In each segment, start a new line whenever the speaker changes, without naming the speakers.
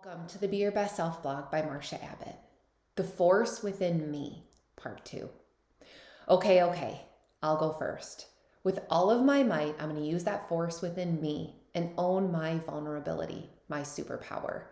Welcome to the Be Your Best Self blog by Marsha Abbott. The Force Within Me, Part 2. Okay, I'll go first. With all of my might, I'm going to use that force within me and own my vulnerability, my superpower.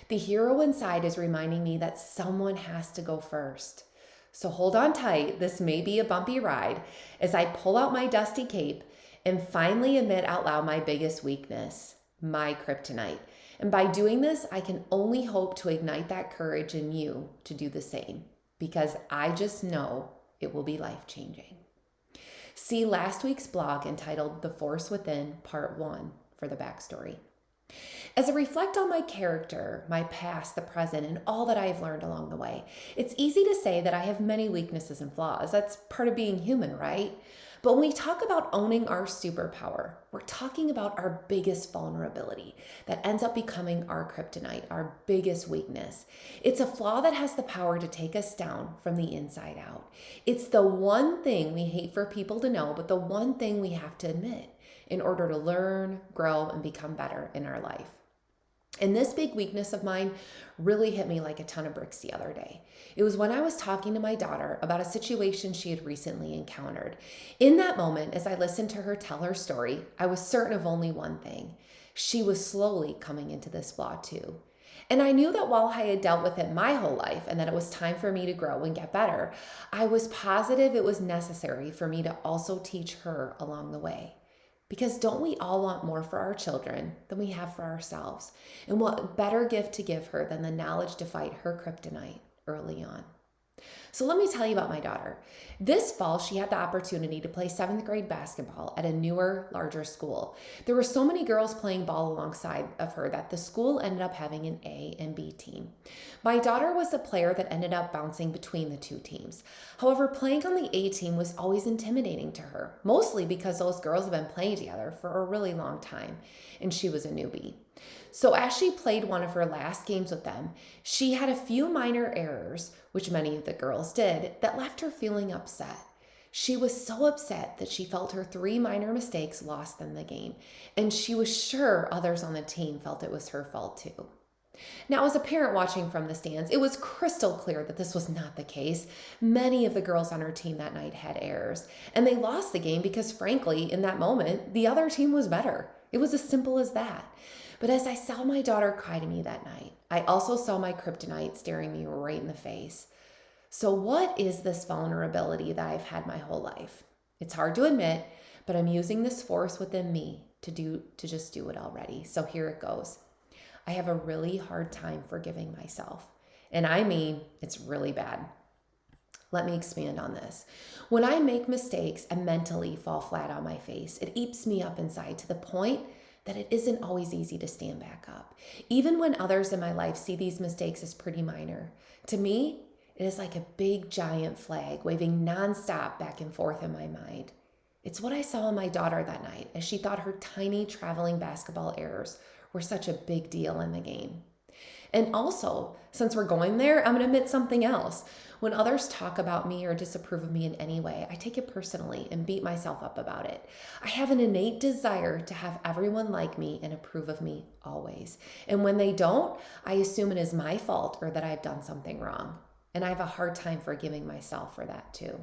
The hero inside is reminding me that someone has to go first. So hold on tight, this may be a bumpy ride as I pull out my dusty cape and finally admit out loud my biggest weakness, my kryptonite. And by doing this, I can only hope to ignite that courage in you to do the same, because I just know it will be life-changing. See last week's blog entitled The Force Within, Part 1 for the backstory. As I reflect on my character, my past, the present, and all that I have learned along the way, it's easy to say that I have many weaknesses and flaws. That's part of being human, right? But when we talk about owning our superpower, we're talking about our biggest vulnerability that ends up becoming our kryptonite, our biggest weakness. It's a flaw that has the power to take us down from the inside out. It's the one thing we hate for people to know, but the one thing we have to admit in order to learn, grow, and become better in our life. And this big weakness of mine really hit me like a ton of bricks the other day. It was when I was talking to my daughter about a situation she had recently encountered. In that moment, as I listened to her tell her story, I was certain of only one thing. She was slowly coming into this flaw too. And I knew that while I had dealt with it my whole life and that it was time for me to grow and get better, I was positive it was necessary for me to also teach her along the way. Because don't we all want more for our children than we have for ourselves? And what better gift to give her than the knowledge to fight her kryptonite early on? So let me tell you about my daughter. This fall, she had the opportunity to play 7th grade basketball at a newer, larger school. There were so many girls playing ball alongside of her that the school ended up having an A and B team. My daughter was the player that ended up bouncing between the two teams. However, playing on the A team was always intimidating to her, mostly because those girls have been playing together for a really long time, and she was a newbie. So as she played one of her last games with them, she had a few minor errors, which many of the girls did, that left her feeling upset. She was so upset that she felt her 3 minor mistakes lost them the game, and she was sure others on the team felt it was her fault too. Now, as a parent watching from the stands, it was crystal clear that this was not the case. Many of the girls on her team that night had errors, and they lost the game because, frankly, in that moment, the other team was better. It was as simple as that. But as I saw my daughter cry to me that night, I also saw my kryptonite staring me right in the face. So what is this vulnerability that I've had my whole life? It's hard to admit, but I'm using this force within me to just do it already. So here it goes. I have a really hard time forgiving myself. And I mean, it's really bad. Let me expand on this. When I make mistakes and mentally fall flat on my face, it eats me up inside to the point that it isn't always easy to stand back up. Even when others in my life see these mistakes as pretty minor, to me, it is like a big giant flag waving nonstop back and forth in my mind. It's what I saw in my daughter that night as she thought her tiny traveling basketball errors were such a big deal in the game. And also, since we're going there, I'm going to admit something else. When others talk about me or disapprove of me in any way, I take it personally and beat myself up about it. I have an innate desire to have everyone like me and approve of me always. And when they don't, I assume it is my fault or that I've done something wrong. And I have a hard time forgiving myself for that too.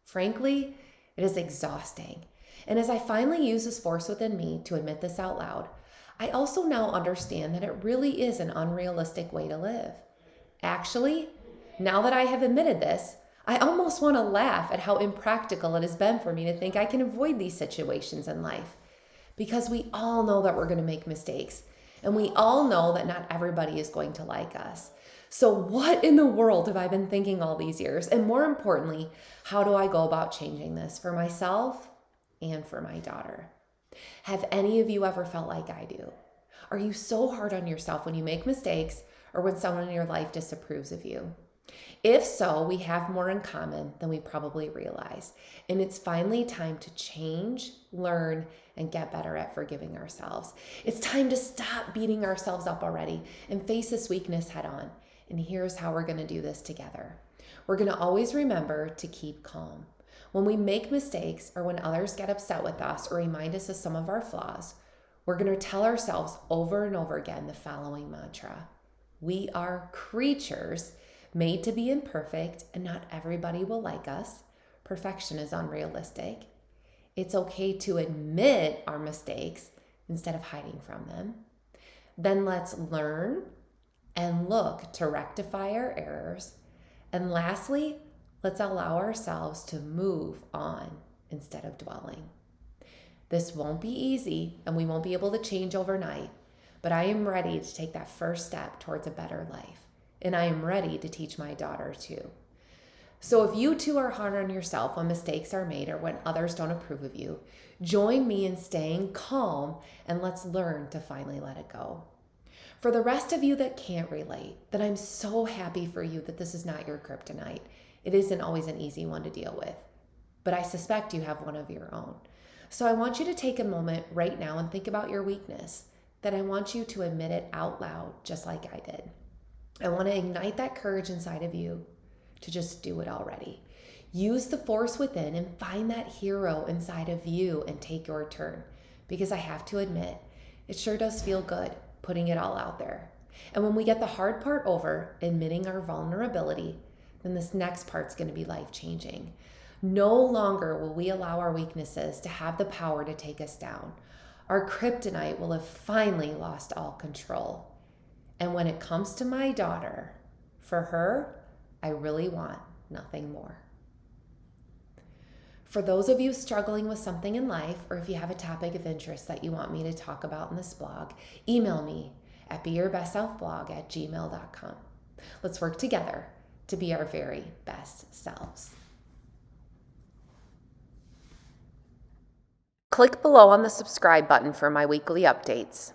Frankly, it is exhausting. And as I finally use this force within me to admit this out loud, I also now understand that it really is an unrealistic way to live. Actually, now that I have admitted this, I almost want to laugh at how impractical it has been for me to think I can avoid these situations in life. Because we all know that we're going to make mistakes, and we all know that not everybody is going to like us. So what in the world have I been thinking all these years? And more importantly, how do I go about changing this for myself and for my daughter? Have any of you ever felt like I do? Are you so hard on yourself when you make mistakes or when someone in your life disapproves of you? If so, we have more in common than we probably realize. And it's finally time to change, learn, and get better at forgiving ourselves. It's time to stop beating ourselves up already and face this weakness head on. And here's how we're going to do this together. We're going to always remember to keep calm. When we make mistakes or when others get upset with us or remind us of some of our flaws, we're going to tell ourselves over and over again the following mantra: We are creatures made to be imperfect, and not everybody will like us. Perfection is unrealistic. It's okay to admit our mistakes instead of hiding from them. Then let's learn and look to rectify our errors. And lastly, let's allow ourselves to move on instead of dwelling. This won't be easy, and we won't be able to change overnight, but I am ready to take that first step towards a better life. And I am ready to teach my daughter too. So if you too are hard on yourself when mistakes are made or when others don't approve of you, join me in staying calm, and let's learn to finally let it go. For the rest of you that can't relate, then I'm so happy for you that this is not your kryptonite. It isn't always an easy one to deal with, but I suspect you have one of your own. So I want you to take a moment right now and think about your weakness. Then I want you to admit it out loud, just like I did. I want to ignite that courage inside of you to just do it already. Use the force within and find that hero inside of you and take your turn. Because I have to admit, it sure does feel good putting it all out there. And when we get the hard part over, admitting our vulnerability, then this next part's going to be life-changing. No longer will we allow our weaknesses to have the power to take us down. Our kryptonite will have finally lost all control. And when it comes to my daughter, for her, I really want nothing more. For those of you struggling with something in life, or if you have a topic of interest that you want me to talk about in this blog, email me at beyourbestselfblog@gmail.com. Let's work together to be our very best selves. Click below on the subscribe button for my weekly updates.